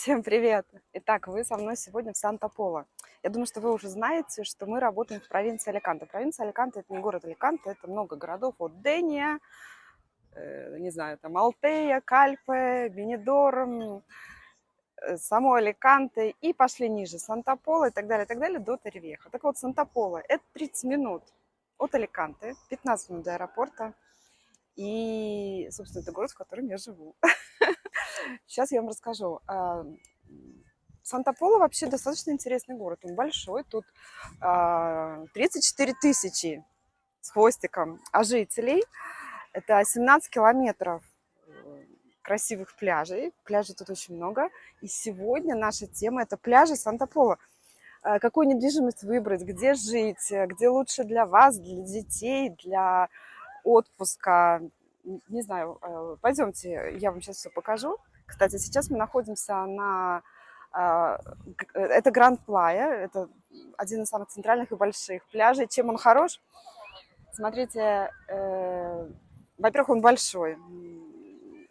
Всем привет! Итак, вы со мной сегодня в Санта-Поло. Я думаю, что вы уже знаете, что мы работаем в провинции Аликанте. Провинция Аликанте – это не город Аликанте, это много городов от Дения, не знаю, там Алтея, Кальпе, Бенидорм, само Аликанте и пошли ниже, Санта-Поло и так далее, до Торревьеха. Так вот, Санта-Поло – это 30 минут от Аликанте, 15 минут до аэропорта. И, собственно, это город, в котором я живу. Сейчас я вам расскажу. Санта-Поло вообще достаточно интересный город. Он большой, тут 34 тысячи с хвостиком, а жителей это 17 километров красивых пляжей. Пляжей тут очень много. И сегодня наша тема – это пляжи Санта-Поло. Какую недвижимость выбрать, где жить, где лучше для вас, для детей, для отпуска. Не знаю, пойдемте, я вам сейчас все покажу. Кстати, сейчас мы находимся на... Это Гранд Плая, это один из самых центральных и больших пляжей. Чем он хорош? Смотрите, во-первых, он большой,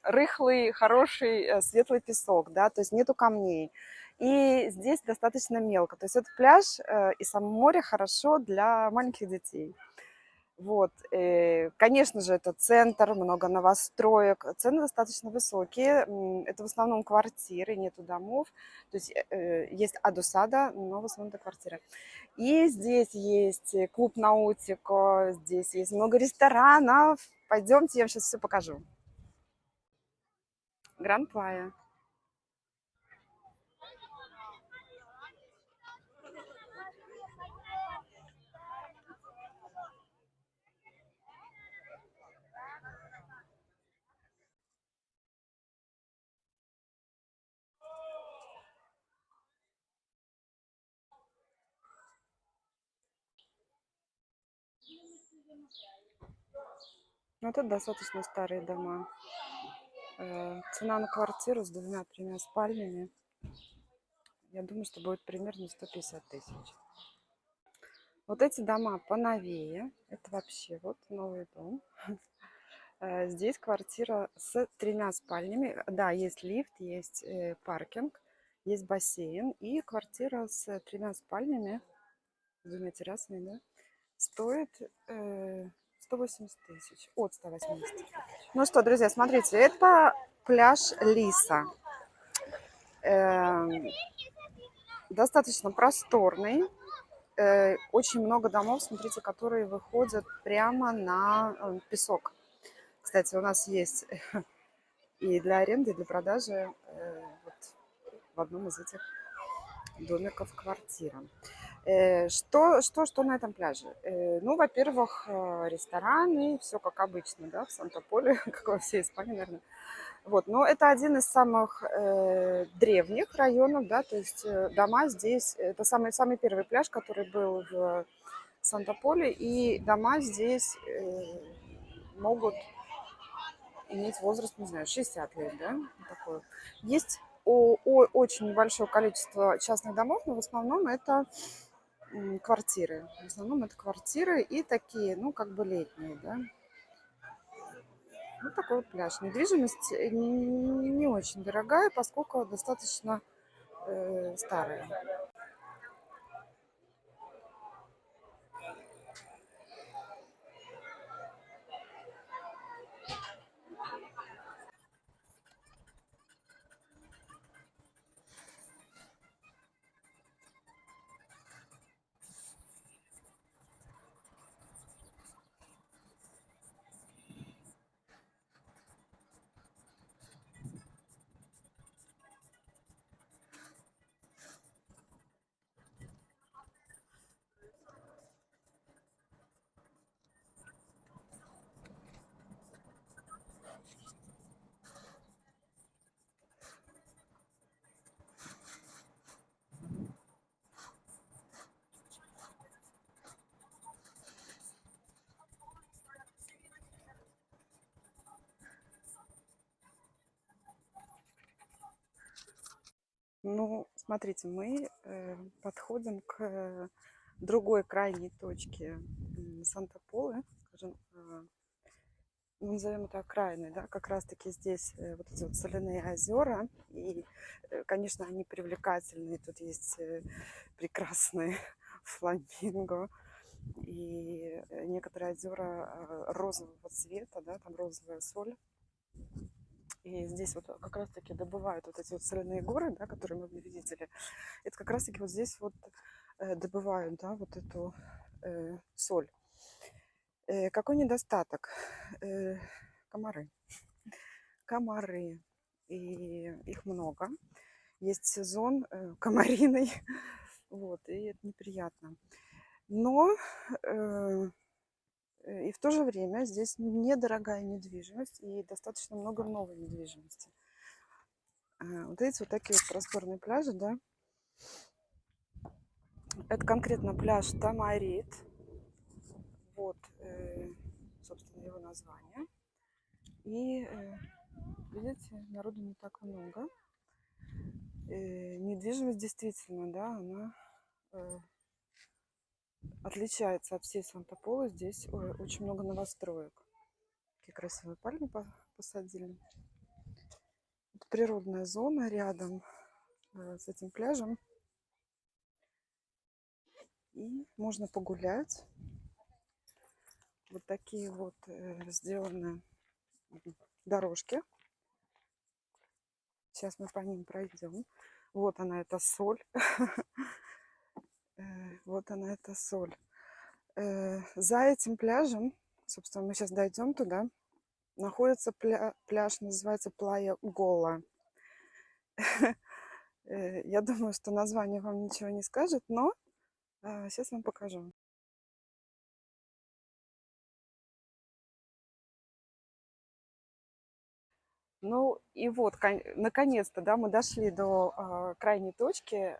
рыхлый, хороший, светлый песок, да, то есть нету камней. И здесь достаточно мелко. То есть это пляж и само море хорошо для маленьких детей. Вот, конечно же, это центр, много новостроек, цены достаточно высокие, это в основном квартиры, нету домов, то есть есть адосада, но в основном это квартиры. И здесь есть клуб Наутико, здесь есть много ресторанов, пойдемте, я вам сейчас все покажу. Гранд Плая. Ну, это достаточно старые дома. Цена на квартиру с 2-3 спальнями, я думаю, что будет примерно 150 тысяч. Вот эти дома поновее, это вообще вот новый дом. Здесь квартира с 3 спальнями. Да, есть лифт, есть паркинг, есть бассейн. И квартира с 3 спальнями, с 2 террасами, да, стоит 180 тысяч. От 180 тысяч. Ну что, друзья, смотрите, это пляж Лиса. Достаточно просторный. Очень много домов, смотрите, которые выходят прямо на песок. Кстати, у нас есть и для аренды, и для продажи вот в одном из этих домиков квартира. Что на этом пляже? Ну, во-первых, рестораны, все как обычно, да, в Санта-Поле, как во всей Испании, наверное. Вот, но это один из самых древних районов, да, то есть дома здесь, это самый первый пляж, который был в Санта-Поле, и дома здесь могут иметь возраст, не знаю, 60 лет, да, такое. Есть очень небольшое количество частных домов, но в основном это квартиры. В основном это квартиры и такие, ну, как бы летние, да. Вот такой вот пляж. Недвижимость не очень дорогая, поскольку достаточно старая. Ну, смотрите, мы подходим к другой крайней точке Санта-Полы, скажем, назовем это окраиной, да, как раз-таки здесь вот эти вот соляные озера, и конечно, они привлекательные. Тут есть прекрасные фламинго и некоторые озера розового цвета, да, там розовая соль. И здесь вот как раз-таки добывают вот эти вот соляные горы, да, которые мы видели. Это как раз-таки вот здесь вот добывают, да, вот эту соль. Какой недостаток? Комары. Комары. И их много. Есть сезон комариный. Вот, и это неприятно. Но и в то же время здесь недорогая недвижимость и достаточно много новой недвижимости. Вот видите, вот такие вот просторные пляжи, да. Это конкретно пляж Тамарит. Вот, собственно, его название. И, видите, народу не так много. Недвижимость действительно, да, она отличается от всей Санта-Полы. Здесь очень много новостроек. Какие красивые пальмы посадили. Это природная зона рядом с этим пляжем. И можно погулять. Вот такие вот сделаны дорожки. Сейчас мы по ним пройдем. Вот она, эта соль. Вот она, эта соль. За этим пляжем, собственно, мы сейчас дойдем туда, находится пляж, называется Плая Гола. Я думаю, что название вам ничего не скажет, но сейчас вам покажу. Ну и вот, наконец-то, да, мы дошли до крайней точки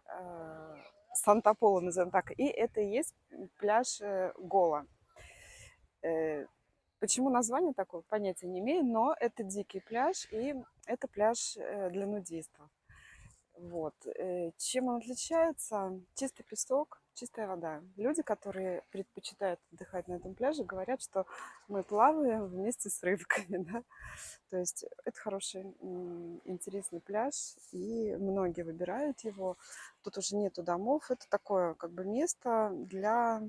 Санта-Пола, назовем так, и это и есть пляж Гола. Почему название такое, понятия не имею, но это дикий пляж, и это пляж для нудистов. Вот. Чем он отличается? Чистый песок, чистая вода. Люди, которые предпочитают отдыхать на этом пляже, говорят, что мы плаваем вместе с рыбками. Да? То есть это хороший, интересный пляж, и многие выбирают его. Тут уже нету домов, это такое как бы место для,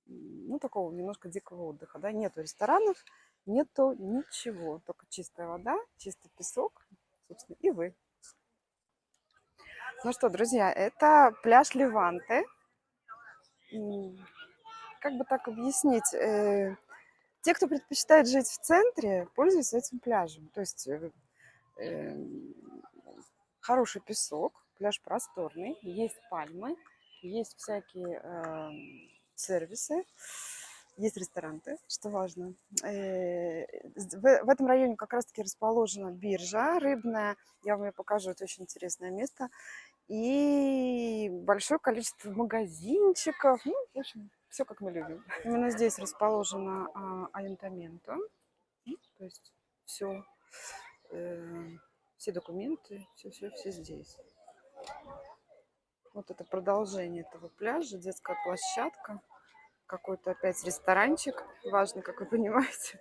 ну, такого немножко дикого отдыха. Да? Нету ресторанов, нету ничего, только чистая вода, чистый песок, собственно, и вы. Ну что, друзья, это пляж Леванте. Как бы так объяснить? Те, кто предпочитает жить в центре, пользуются этим пляжем. То есть хороший песок, пляж просторный, есть пальмы, есть всякие сервисы, есть рестораны, что важно. В этом районе как раз-таки расположена биржа рыбная. Я вам ее покажу, это очень интересное место. И большое количество магазинчиков. Ну, в общем, все как мы любим. Именно здесь расположено Аюнтаменто. То есть все, все документы, все здесь. Вот это продолжение этого пляжа, детская площадка. Какой-то опять ресторанчик, важный, как вы понимаете.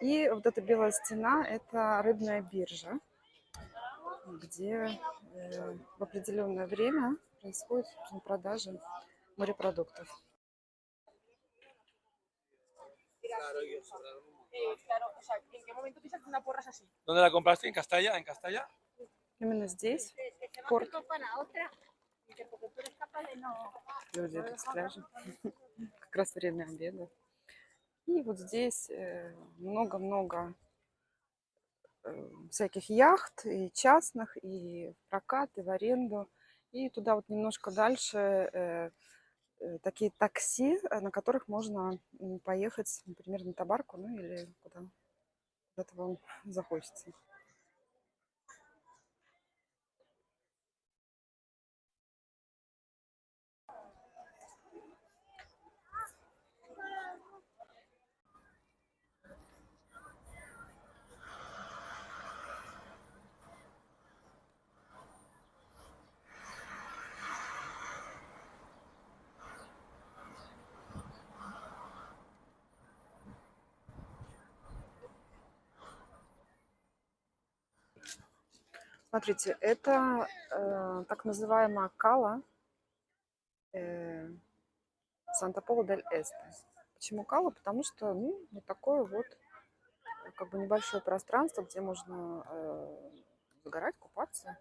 И вот эта белая стена – это рыбная биржа, где в определенное время происходит продажа морепродуктов. ¿Dónde la compraste? ¿En Castalla? ¿En Castalla? Именно здесь, порт. Люди идут с пляжа. Как раз время обеда. И вот здесь много-много всяких яхт, и частных, и в прокат, и в аренду. И туда вот немножко дальше такие такси, на которых можно поехать, например, на Табарку, ну или куда-то вам захочется. Смотрите, это так называемая Кала Санта-Пола-дель-Эсте. Почему Кала? Потому что, ну, вот такое вот как бы небольшое пространство, где можно загорать, купаться.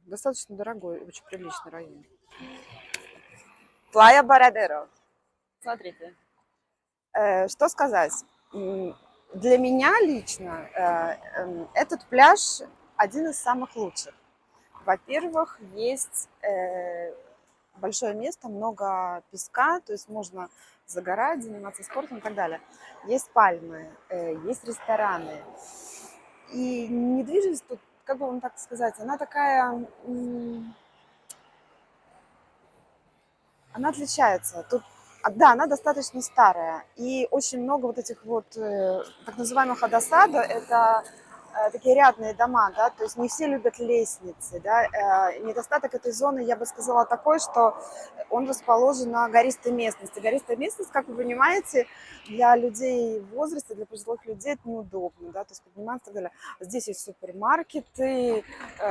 Достаточно дорогой, очень приличный район. Плая Барадеро. Смотрите. Что сказать? Для меня лично этот пляж один из самых лучших. Во-первых, есть большое место, много песка, то есть можно загорать, заниматься спортом и так далее. Есть пальмы, есть рестораны. И недвижимость тут, как бы вам так сказать, она такая, она отличается. Тут, да, она достаточно старая. И очень много вот этих вот так называемых адосадо, это такие рядные дома, да, то есть не все любят лестницы, да. Недостаток этой зоны, я бы сказала, такой, что он расположен на гористой местности. Гористая местность, как вы понимаете, для людей в возрасте, для пожилых людей это неудобно, да, то есть подниматься и так далее. Здесь есть супермаркеты,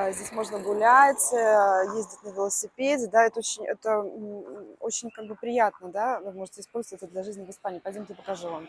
здесь можно гулять, ездить на велосипеде, да, это очень как бы приятно, да, вы можете использовать это для жизни в Испании. Пойдемте покажу вам.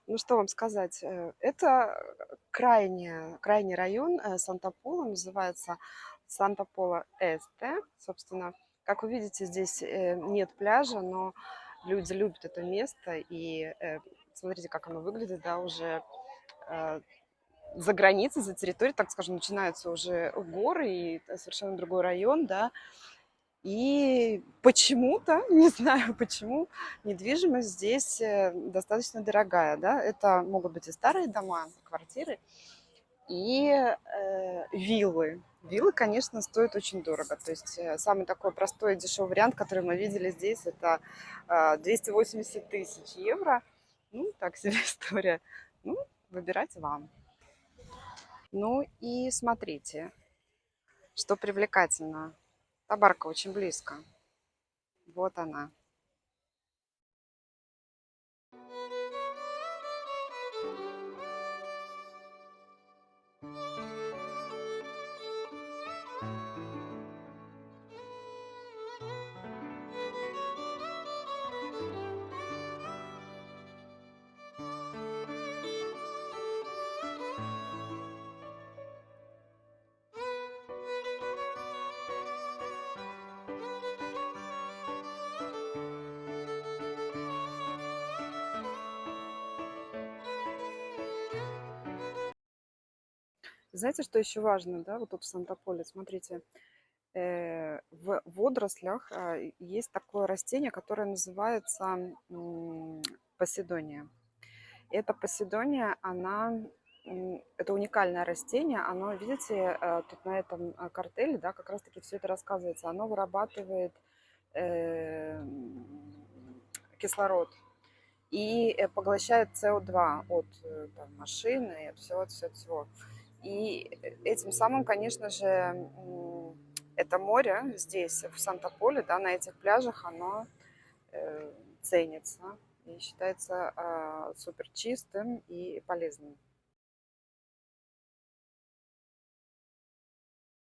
Ну, что вам сказать? Это крайний район Санта-Пола, называется Санта-Пола-Эсте. Собственно, как вы видите, здесь нет пляжа, но люди любят это место. И смотрите, как оно выглядит, да, уже э, за границей, за территорией, так скажем, начинаются уже горы и совершенно другой район, да. И почему-то, не знаю почему, недвижимость здесь достаточно дорогая, да. Это могут быть и старые дома, квартиры, и виллы. Виллы, конечно, стоят очень дорого. То есть самый такой простой и дешевый вариант, который мы видели здесь, это 280 тысяч евро. Ну, так себе история. Ну, выбирать вам. Ну и смотрите, что привлекательно. Табарка очень близко. Вот она. Знаете, что еще важно, да, вот тут в Санта-Поле, смотрите, в водорослях есть такое растение, которое называется поседония. Эта поседония, это уникальное растение, оно, видите, тут на этом картеле, да, как раз-таки все это рассказывается, оно вырабатывает э, кислород и поглощает СО2 от там, машины и от всего. И этим самым, конечно же, это море здесь, в Санта-Поле, да, на этих пляжах, оно ценится и считается супер чистым и полезным.